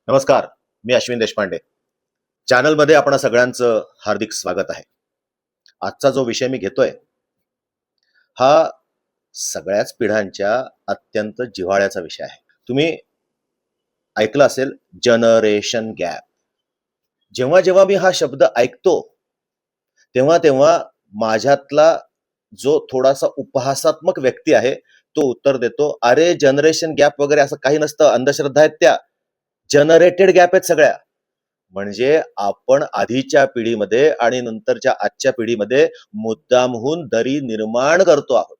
नमस्कार, मी अश्विन देशपांडे. चॅनलमध्ये आपण सगळ्यांचं हार्दिक स्वागत आहे. आजचा जो विषय मी घेतोय हा सगळ्याच पिढ्यांच्या अत्यंत जिव्हाळ्याचा विषय आहे. तुम्ही ऐकलं असेल जनरेशन गॅप. जेव्हा जेव्हा मी हा शब्द ऐकतो तेव्हा तेव्हा माझ्यातला जो थोडासा उपहासात्मक व्यक्ती आहे तो उत्तर देतो, अरे जनरेशन गॅप वगैरे असं काही नसतं, अंधश्रद्धा आहेत त्या, जनरेटेड गॅप आहेत सगळ्या. म्हणजे आपण आधीच्या पिढीमध्ये आणि नंतरच्या आजच्या पिढीमध्ये मुद्दामहून दरी निर्माण करतो आहोत,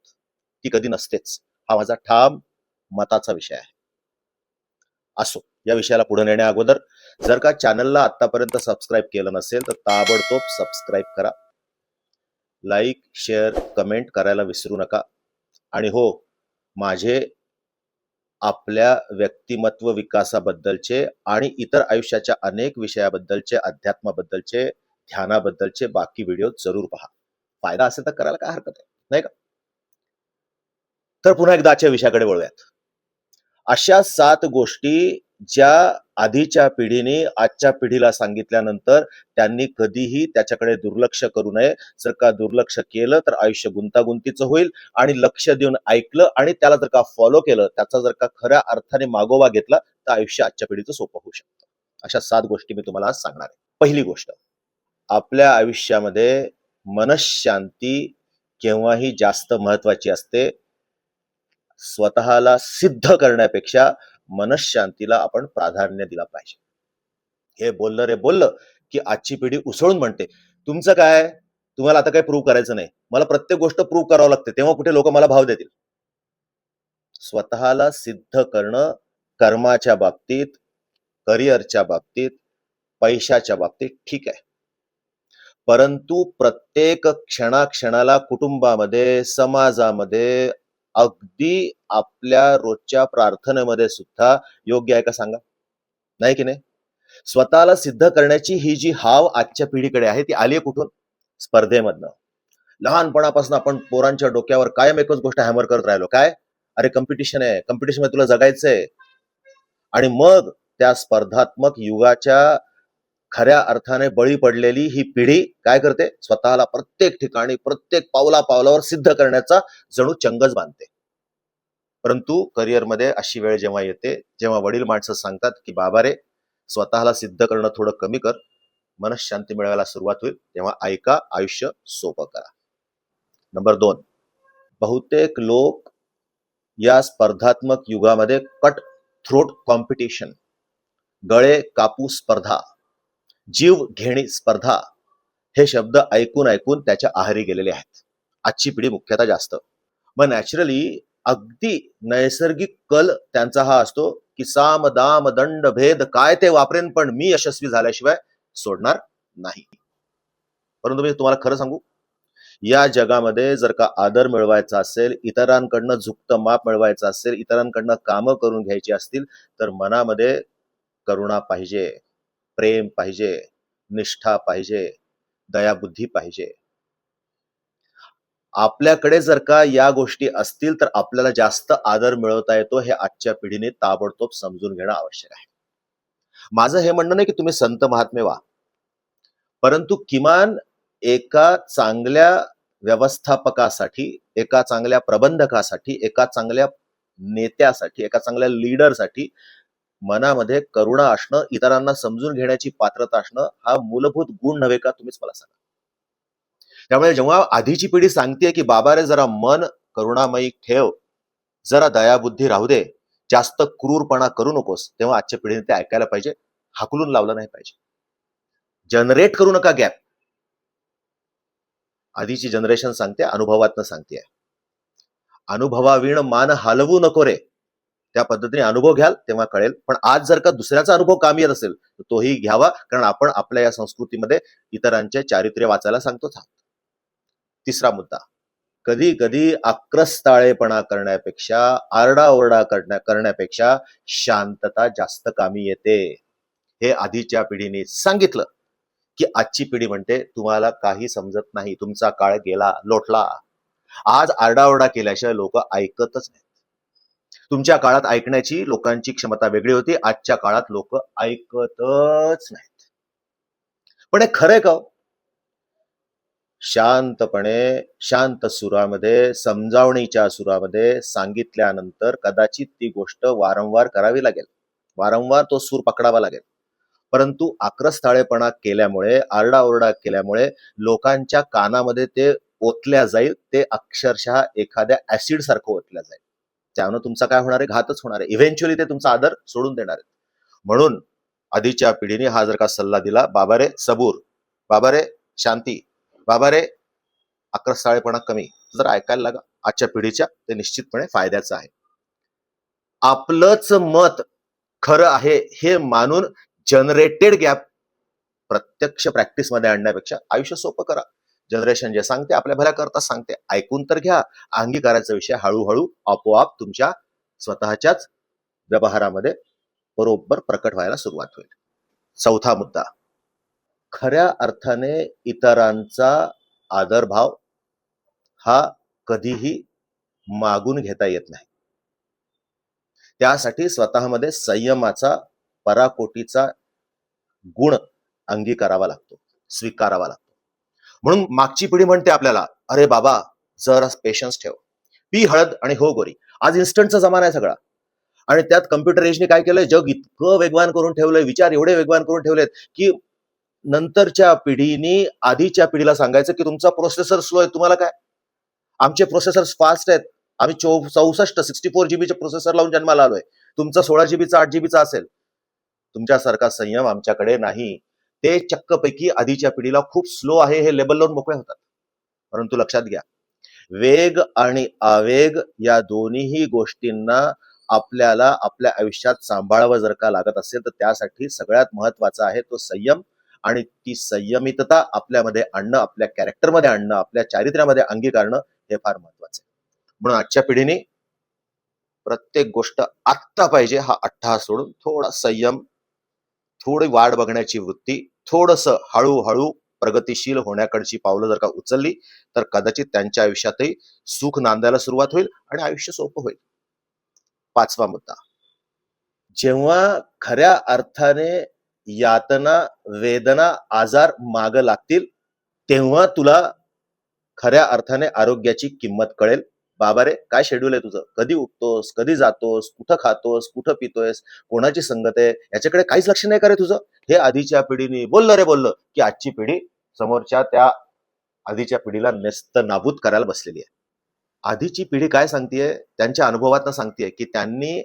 ती कधी नसतेच. हा माझा ठाम मताचा विषय आहे. असो, या विषयाला पुढे नेण्या अगोदर जर का चॅनलला आतापर्यंत सबस्क्राईब केलं नसेल तर ताबडतोब सबस्क्राईब करा. लाईक, शेअर, कमेंट करायला विसरू नका. आणि हो, माझे आपल्या व्यक्तिमत्व विकासाबद्दलचे आणि इतर आयुष्याच्या अनेक विषयाबद्दलचे, अध्यात्माबद्दलचे, ध्यानाबद्दलचे बाकी व्हिडिओ जरूर पहा. फायदा असेल तर करायला काय हरकत आहे, नाही का? तर पुन्हा एकदा आजच्या विषयाकडे वळूयात. अशा 7 गोष्टी ज्या आधीच्या पिढीने आजच्या पिढीला सांगितल्यानंतर त्यांनी कधीही त्याच्याकडे दुर्लक्ष करू नये. जर का दुर्लक्ष केलं तर आयुष्य गुंतागुंतीचं होईल, आणि लक्ष देऊन ऐकलं आणि त्याला जर का फॉलो केलं, त्याचा जर का खऱ्या अर्थाने मागोवा घेतला तर आयुष्य आजच्या पिढीचं सोपं होऊ शकतं. अशा 7 गोष्टी मी तुम्हाला आज सांगणार आहे. पहिली गोष्ट, आपल्या आयुष्यामध्ये मनःशांती केव्हाही जास्त महत्वाची असते. स्वतःला सिद्ध करण्यापेक्षा मनःशांतीला आपण प्राधान्य दिला पाहिजे. हे बोललं रे बोललं की आजची पिढी उसळून म्हणते, तुमचं काय, तुम्हाला आता काही प्रूव्ह करायचं नाही, मला प्रत्येक गोष्ट प्रूव्ह करावं लागते, तेव्हा कुठे लोक मला भाव देतील. स्वतःला सिद्ध करणं कर्माच्या बाबतीत, करिअरच्या बाबतीत, पैशाच्या बाबतीत ठीक आहे, परंतु प्रत्येक क्षणाक्षणाला कुटुंबामध्ये, समाजामध्ये, अगदी आपल्या रोजच्या प्रार्थनेमध्ये सुद्धा योग्य आहे का सांगा? नाही की नाही? स्वतःला सिद्ध करण्याची ही जी हाव आजच्या पिढीकडे आहे ती आली कुठून? स्पर्धेमधनं. लहानपणापासून आपण पोरांच्या डोक्यावर कायम एकच गोष्ट हॅमर करत राहिलो, काय? अरे कॉम्पिटिशन आहे, कॉम्पिटिशन मध्ये तुला जगायचंय. आणि मग त्या स्पर्धात्मक युगाच्या खऱ्या अर्थाने बळी पडलेली ही पिढी काय करते? स्वतःला प्रत्येक ठिकाणी, प्रत्येक पावला पावलावर सिद्ध करण्याचा जणू चंगच बांधते. परंतु करिअरमध्ये अशी वेळ जेव्हा येते, जेव्हा वडील माणसं सांगतात की बाबा रे, स्वतःला सिद्ध करणं थोडं कमी कर, मनःशांती मिळवायला सुरुवात होईल, तेव्हा ऐका, आयुष्य सोपं करा. नंबर 2, बहुतेक लोक या स्पर्धात्मक युगामध्ये कट थ्रोट कॉम्पिटिशन, गळे कापू स्पर्धा, जीव घेणी स्पर्धा हे शब्द ऐकून ऐकून त्याच्या आहारी गेलेले आहेत आजची पिढी मुख्यतः जास्त. मग नॅचरली अगदी नैसर्गिक कल त्यांचा हा असतो की साम दाम दंड भेद काय ते वापरेन, पण मी यशस्वी झाल्याशिवाय सोडणार नाही. परंतु मी तुम्हाला खरं सांगू, या जगामध्ये जर का आदर मिळवायचा असेल, इतरांकडनं झुकतं माप मिळवायचं असेल, इतरांकडनं कामं करून घ्यायची असतील, तर मनामध्ये करुणा पाहिजे, प्रेम पाहिजे, निष्ठा पाहिजे, दयाबुद्धी पाहिजे. आपल्याकडे जर का या गोष्टी असतील तर आपल्याला जास्त आदर मिळवता येतो, हे आजच्या पिढीने ताबडतोब समजून घेणं आवश्यक आहे. माझं हे म्हणणं नाही की तुम्ही संत महात्मे व्हा, परंतु किमान एका चांगल्या व्यवस्थापकासाठी, एका चांगल्या प्रबंधकासाठी, एका चांगल्या नेत्यासाठी, एका चांगल्या लीडरसाठी मनामध्ये करुणा असणं, इतरांना समजून घेण्याची पात्रता असणं हा मूलभूत गुण नव्हे का? तुम्हीच मला सांगा. त्यामुळे जेव्हा आधीची पिढी सांगते की बाबा रे जरा मन करुणामयी ठेव, जरा दयाबुद्धी राहू दे, जास्त क्रूरपणा करू नकोस, तेव्हा आजच्या पिढीने ते ऐकायला पाहिजे, हाकलून लावलं नाही पाहिजे. जनरेट करू नका गॅप. आधीची जनरेशन सांगते, अनुभवातनं सांगते, अनुभवावीण मान हलवू नको रे. त्या पद्धतीने अनुभव घ्याल तेव्हा कळेल. पण आज जर का दुसऱ्याचा अनुभव कामी येत असेल तर तोही घ्यावा, कारण आपण आपल्या या संस्कृतीमध्ये इतरांचे चारित्र्य वाचायला सांगतोच आहोत. तिसरा मुद्दा, कधी कधी आक्रस्ताळेपणा करण्यापेक्षा, आरडाओरडा करण्यापेक्षा शांतता जास्त कामी येते. हे आधीच्या पिढीने सांगितलं की आजची पिढी म्हणते तुम्हाला काही समजत नाही, तुमचा काळ गेला लोटला. आज आरडाओरडा केल्याशिवाय लोक ऐकतच नाही. तुमच्या काळात ऐकण्याची लोकांची क्षमता वेगळी होती. आजच्या काळात लोक ऐकतच नाहीत. पण हे खरंय का हो? शांतपणे, शांत सुरामध्ये, समजावणीच्या सुरामध्ये सांगितल्यानंतर कदाचित ती गोष्ट वारंवार करावी लागेल. वारंवार तो सूर पकडावा लागेल. परंतु आक्रस्ताळेपणा केल्यामुळे, आरडाओरडा केल्यामुळे लोकांच्या कानामध्ये ते ओतल्या जाईल. ते अक्षरशः एखाद्या ऍसिड सारखं ओतल्या जाईल. त्यानं तुमचा काय होणार आहे? घातच होणार आहे. इव्हेंच्युअली ते तुमचा आदर सोडून देणार आहेत. म्हणून आधीच्या पिढीने हा जर का सल्ला दिला, बाबा रे सबूर, बाबा रे शांती, बाबा रे आक्रस्ताळेपणा कमी, जर ऐकायला लागा आजच्या पिढीच्या, ते निश्चितपणे फायद्याचं आहे. आपलंच मत खरं आहे हे मानून जनरेटेड गॅप प्रत्यक्ष प्रॅक्टिस मध्ये आणण्यापेक्षा आयुष्य सोपं करा. जनरेशन जे सांगते आपल्या भल्या करता सांगते, ऐकून तर घ्या. अंगीकाराचा विषय हळूहळू आपोआप तुमच्या स्वतःच्याच व्यवहारामध्ये बरोबर प्रकट व्हायला सुरुवात होईल. चौथा मुद्दा, खऱ्या अर्थाने इतरांचा आदरभाव हा कधीही मागून घेता येत नाही. त्यासाठी स्वतःमध्ये संयमाचा, पराकोटीचा गुण अंगीकारावा लागतो, स्वीकारावा लागतो. म्हणून मागची पिढी म्हणते आपल्याला, अरे बाबा जरा पेशन्स ठेव, पी हळद आणि हो गोरी. आज इन्स्टंटचा जमाना आहे सगळा, आणि त्यात कम्प्युटर एजने काय केलंय, जग इतकं वेगवान करून ठेवलंय, विचार एवढे वेगवान करून ठेवलेत की नंतरच्या पिढीनी आधीच्या पिढीला सांगायचं की तुमचा प्रोसेसर स्लो आहे. तुम्हाला काय, आमचे प्रोसेसर फास्ट आहेत. आम्ही 64 जीबीचे प्रोसेसर लावून जन्माला आलोय. तुमचा 16 जीबीचा 8 जीबीचा असेल. तुमच्यासारखा संयम आमच्याकडे नाही. ते चक्कपैकी आधीच्या पिढीला खूप स्लो आहे हे लेबल लावून मोकळे होतात. परंतु लक्षात घ्या, वेग आणि आवेग या दोन्हीही गोष्टींना आपल्याला आपल्या आयुष्यात सांभाळावं जर का लागत असेल, तर त्यासाठी सगळ्यात महत्वाचा आहे तो संयम. आणि ती संयमितता आपल्यामध्ये आणणं, आपल्या कॅरेक्टरमध्ये आणणं, आपल्या चारित्र्यामध्ये अंगीकारणं हे फार महत्वाचं आहे. म्हणून आजच्या पिढीने प्रत्येक गोष्ट आत्ता पाहिजे हा अट्टहास सोडून थोडा संयम, थोडी वाढ बघण्याची वृत्ती, थोडस हळूहळू प्रगतिशील होण्याकडची पावलं जर का उचलली, तर कदाचित त्यांच्या आयुष्यातही सुख नांदायला सुरुवात होईल आणि आयुष्य सोपं होईल. पाचवा मुद्दा, जेव्हा खऱ्या अर्थाने यातना, वेदना, आजार माग लागतील, तेव्हा तुला खऱ्या अर्थाने आरोग्याची किंमत कळेल. बाबा रे काय शेड्यूल आहे तुझं, कधी उठतोस, कधी जातोस, कुठं खातोस, कुठं पितोयस, कोणाची संगत आहे, याच्याकडे काहीच लक्ष नाही करे तुझं. हे आधीच्या पिढीने बोललं की आजची पिढी समोरच्या त्या आधीच्या पिढीला नेस्त नाबूद करायला बसलेली आहे. आधीची पिढी काय सांगतेय, त्यांच्या अनुभवातनं सांगतेय की त्यांनी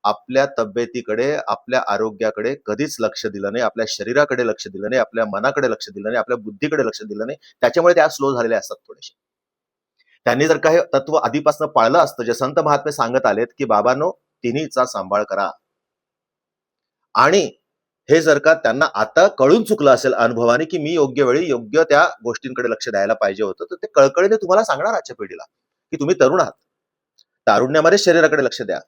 आपल्या तब्येतीकडे, आपल्या आरोग्याकडे कधीच लक्ष दिलं नाही, आपल्या शरीराकडे लक्ष दिलं नाही, आपल्या मनाकडे लक्ष दिलं नाही, आपल्या बुद्धीकडे लक्ष दिलं नाही. त्याच्यामुळे त्या स्लो झालेल्या असतात थोडेसे. त्यांनी जर काही तत्व आधीपासून पाळलं असतं, जे संत महात्मे सांगत आलेत की बाबांनो तिन्हीचा सांभाळ करा, आणि हे जर का त्यांना आता कळून चुकलं असेल अनुभवाने की मी योग्य वेळी योग्य त्या गोष्टींकडे लक्ष द्यायला पाहिजे होतं, तर ते कळकळीने तुम्हाला सांगणार आजच्या पिढीला की तुम्ही तरुण आहात, तारुण्यामध्ये शरीराकडे लक्ष द्या.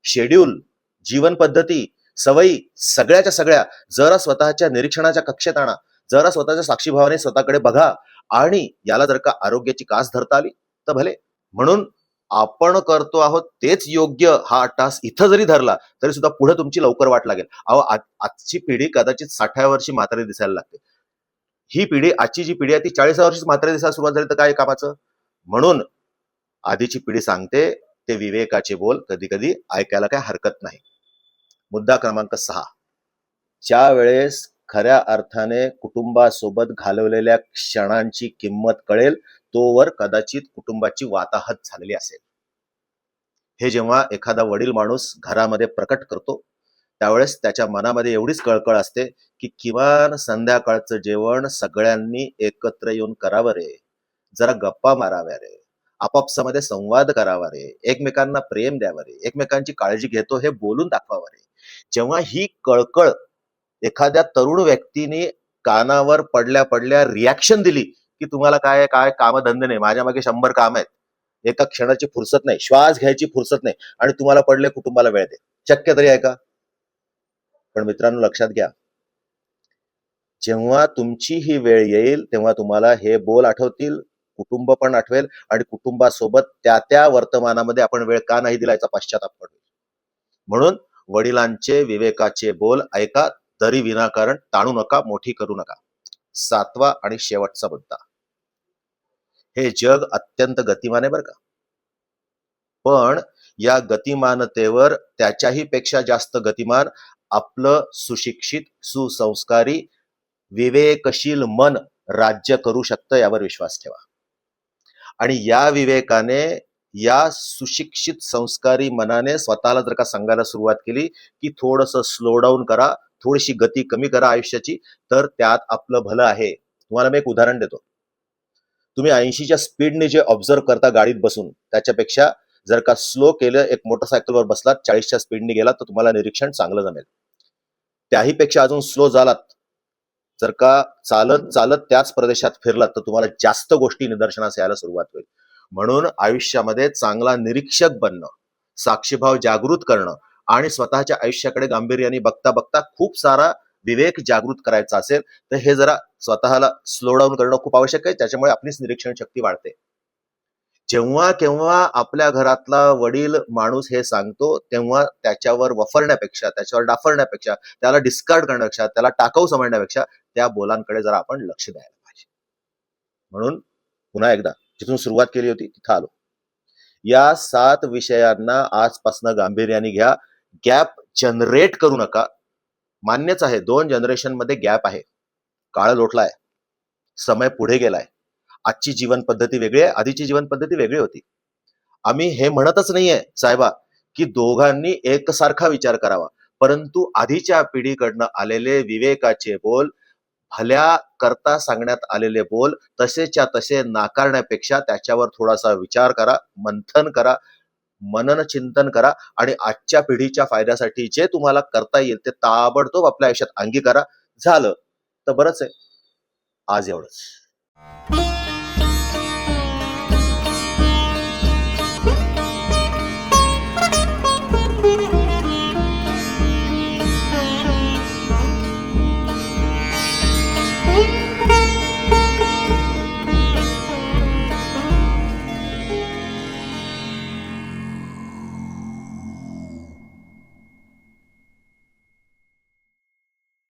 शेड्यूल, जीवन पद्धती, सवयी सगळ्याच्या सगळ्या जरा स्वतःच्या निरीक्षणाच्या कक्षेत आणा, जरा स्वतःच्या साक्षीभावाने स्वतःकडे बघा, आणि याला जर का आरोग्याची कास धरता आली तर भले. म्हणून आपण करतो आहोत तेच योग्य हा तास इथं जरी धरला तरी सुद्धा पुढे तुमची लवकर वाट लागेल. अहो आजची पिढी कदाचित 60व्या वर्षी म्हातारी दिसायला लागते. ही पिढी, आजची जी पिढी आहे ती 40व्या वर्षी म्हातारी दिसायला सुरुवात झाली तर काय कामाचं. म्हणून आधीची पिढी सांगते ते विवेकाचे बोल कधी कधी ऐकायला काय हरकत नाही. मुद्दा क्रमांक 6, ज्या वेळेस खऱ्या अर्थाने कुटुंबासोबत घालवलेल्या क्षणांची किंमत कळेल, तोवर कदाचित कुटुंबाची वाताहत झालेली असेल. हे जेव्हा एखादा वडील माणूस घरामध्ये प्रकट करतो, त्यावेळेस त्याच्या मनामध्ये एवढीच कळकळ असते की किमान संध्याकाळचं जेवण सगळ्यांनी एकत्र येऊन करावं रे, जरा गप्पा माराव्या रे, आपापसामध्ये संवाद करावा रे, एकमेकांना प्रेम द्यावं रे, एकमेकांची काळजी घेतो हे बोलून दाखवावं रे. जेव्हा ही कळकळ एखाद्या तरुण व्यक्तीने कानावर पडल्या पडल्या रिॲक्शन दिली की तुम्हाला काय काय कामधंदे नाही, माझ्या मागे 100 काम आहेत, एका क्षणाची फुरसत नाही, श्वास घ्यायची फुरसत नाही, आणि तुम्हाला पडले कुटुंबाला वेळ दे, शक्य तरी आहे का. पण मित्रांनो लक्षात घ्या, जेव्हा तुमची ही वेळ येईल तेव्हा तुम्हाला हे बोल आठवतील, कुटुंब पण आठवेल, आणि कुटुंबासोबत त्या त्या वर्तमानामध्ये आपण वेळ का नाही दिला याचा पश्चाताप पडेल. म्हणून वडिलांचे विवेकाचे बोल ऐका, तरी विनाकारण ताणू नका, मोठी करू नका. 7वा आणि शेवटचा मुद्दा. हे जग अत्यंत गतिमान आहे बरं का. पण या गतिमानतेवर त्याच्याही पेक्षा जास्त गतिमान आपलं सुशिक्षित, सुसंस्कारी, विवेकशील मन राज्य करू शकतं, यावर विश्वास ठेवा. आणि या विवेकाने, या सुशिक्षित संस्कारी मनाने स्वतःला जर का सांगायला सुरुवात केली की थोडंसं स्लो डाऊन करा, थोडीशी गती कमी करा आयुष्याची, तर त्यात आपलं भलं आहे. तुम्हाला मी एक उदाहरण देतो. तुम्ही 80च्या स्पीडने जे ऑब्झर्व करता गाडीत बसून, त्याच्यापेक्षा जर का स्लो केलं, एक मोटरसायकलवर बसलात, 40च्या स्पीडने गेलात, तर तुम्हाला निरीक्षण चांगलं जमेल. त्याही पेक्षा अजून स्लो झालात, जर का चालत चालत त्याच प्रदेशात फिरलात, तर तुम्हाला जास्त गोष्टी निदर्शनास यायला सुरुवात होईल. म्हणून आयुष्यामध्ये चांगला निरीक्षक बनणं, साक्षीभाव जागृत करणं आणि स्वतःच्या आयुष्याकडे गांभीर्याने बघता बघता खूप सारा विवेक जागृत करायचा असेल, तर हे जरा स्वतःला स्लो डाऊन करणं खूप आवश्यक आहे. त्याच्यामुळे आपलीच निरीक्षण शक्ती वाढते. जेव्हा केव्हा आपल्या घरातला वडील माणूस हे सांगतो, तेव्हा त्याच्यावर वफरण्यापेक्षा, त्याच्यावर डाफरण्यापेक्षा, त्याला डिस्कार्ड करण्यापेक्षा, त्याला टाकाऊ समजण्यापेक्षा त्या बोलांकडे जरा आपण लक्ष द्यायला पाहिजे. म्हणून पुन्हा एकदा जिथून सुरुवात केली होती तिथं आलो. या 7 विषयांना आजपासून गांभीर्याने घ्या. गॅप जनरेट करू नका. मान्यच आहे, 2 जनरेशन मध्ये गॅप आहे. काळ लोटलाय, समय पुढे गेलाय. आजची जीवन पद्धती वेगळी आहे, आधीची जीवन पद्धती वेगळी होती. आम्ही हे म्हणतच नाहीये साहेबा की दोघांनी एकसारखा विचार करावा, परंतु आधीच्या पिढीकडनं आलेले विवेकाचे बोल, भल्या करता सांगण्यात आलेले बोल तसेच्या तसे नाकारण्यापेक्षा त्याच्यावर थोडासा विचार करा, मंथन करा, मनन चिंतन करा आणि आजच्या पिढीच्या फायद्यासाठी जे तुम्हाला करता येईल ते ताबडतोब आपल्या आयुष्यात अंगी करा. झालं तर बरंच आहे. आज एवढंच.